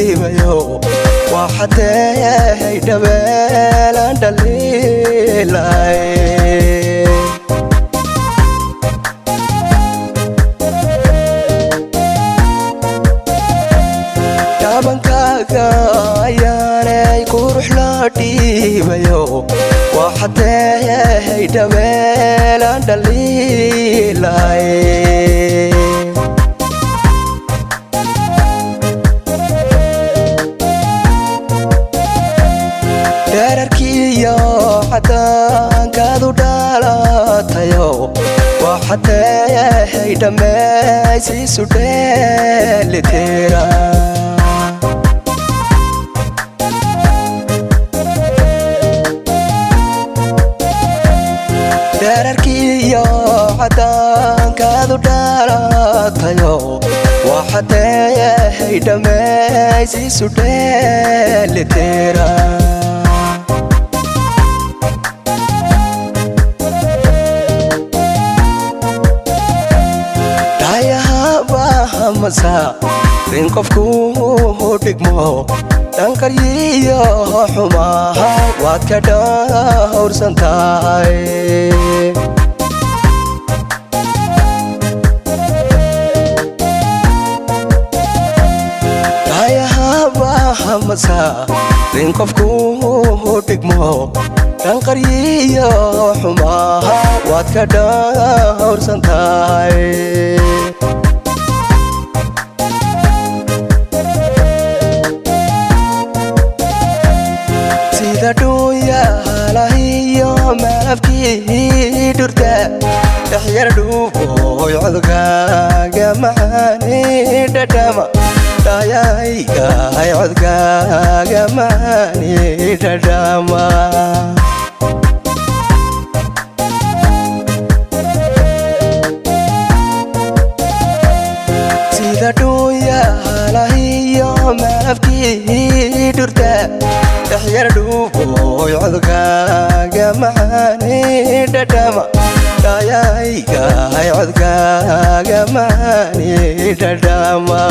dhiibayo وحتى يدبل دليلاي دابنكاغا ياني كروح لا dhiibayo وحتى يدبل دليلاي دركيو حتى كادو دالاتيو وحتى يدمسي سودلتيرا دركيو حتى كادو دالاتيو وحتى يدمسي سودلتيرا masa rin qofku dhigmo dhankariyo xumaha waad ka dhowrsan tahay masa rin qofku dhigmo dhankariyo xumaha waad ka dhowrsan tahay dunya lahiyo maafkii durta dhaxyar dhuuboy codkaaga macaani dhadhama dhayayga hay codkaaga macaani dhadhama sida dunya lahiyo maafkii durta dhaxyar dhuuboy codkaaga macaani dhadhama dhayayga hay codkaaga macaani dhadhama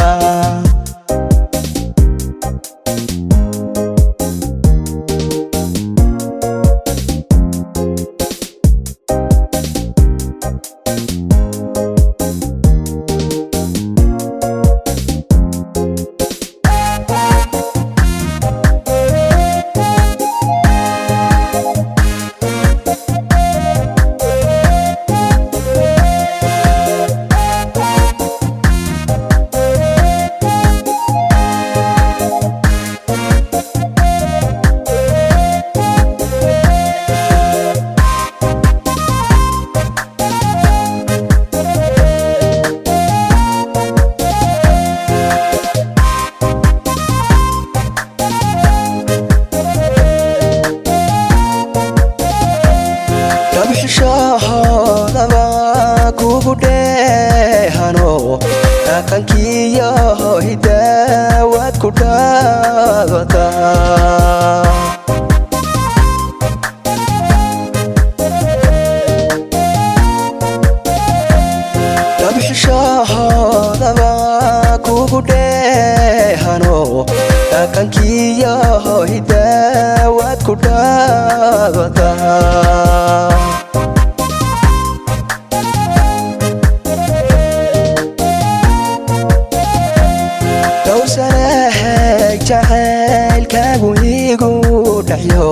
kankiyo hidaawad ku dhaadwata dabxishahoodaba kugu dheehano kankiyo hidaawad ku dhaadwata jacaylkaagu igu dhaxyo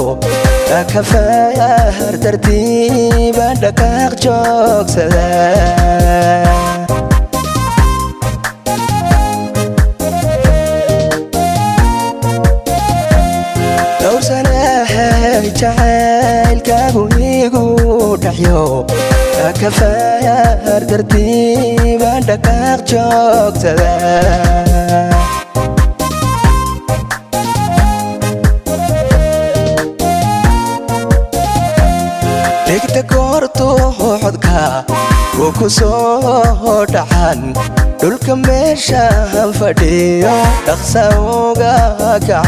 kafaayar tartiiba dhaqaaq joogsada dhowrsanahay jacaylkaagu igu dhaxyo kafaayar tartiiba dhaqaaq joogsada dhigta goortu codka wuu ku soo dhacan dhulka meeshaan fadhiyo dhaqsa uga kaca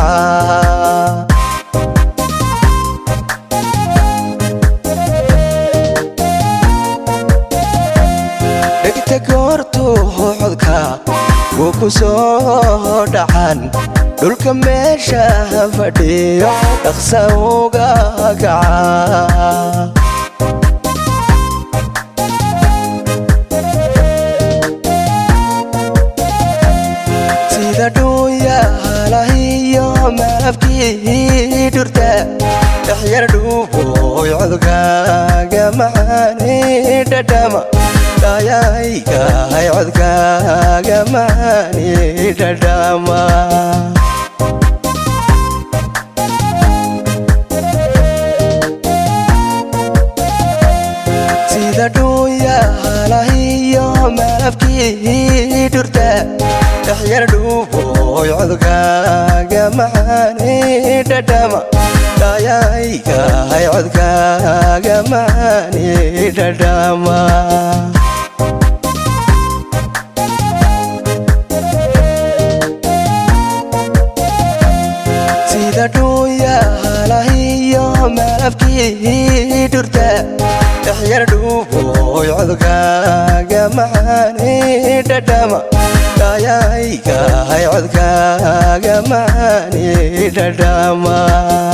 dhigta goortu codka وكسو دعان دولك ميشا فديو دخسوغا كعا سيدا دويا هلاهيو مافكي درتا تحير دوبو يعذكا معاني دداما دايايكا يعذكا معاني دداما سيدا دويا هلاهيو مافكي درتا تحير دوبو يعذكا معاني دداما دايايكا يعذكا معاني دداما سيدا دويا هلاهيو مافكي درتا تحير دوبو يعذكا معاني دداما دايايكا يعذكا معاني دداما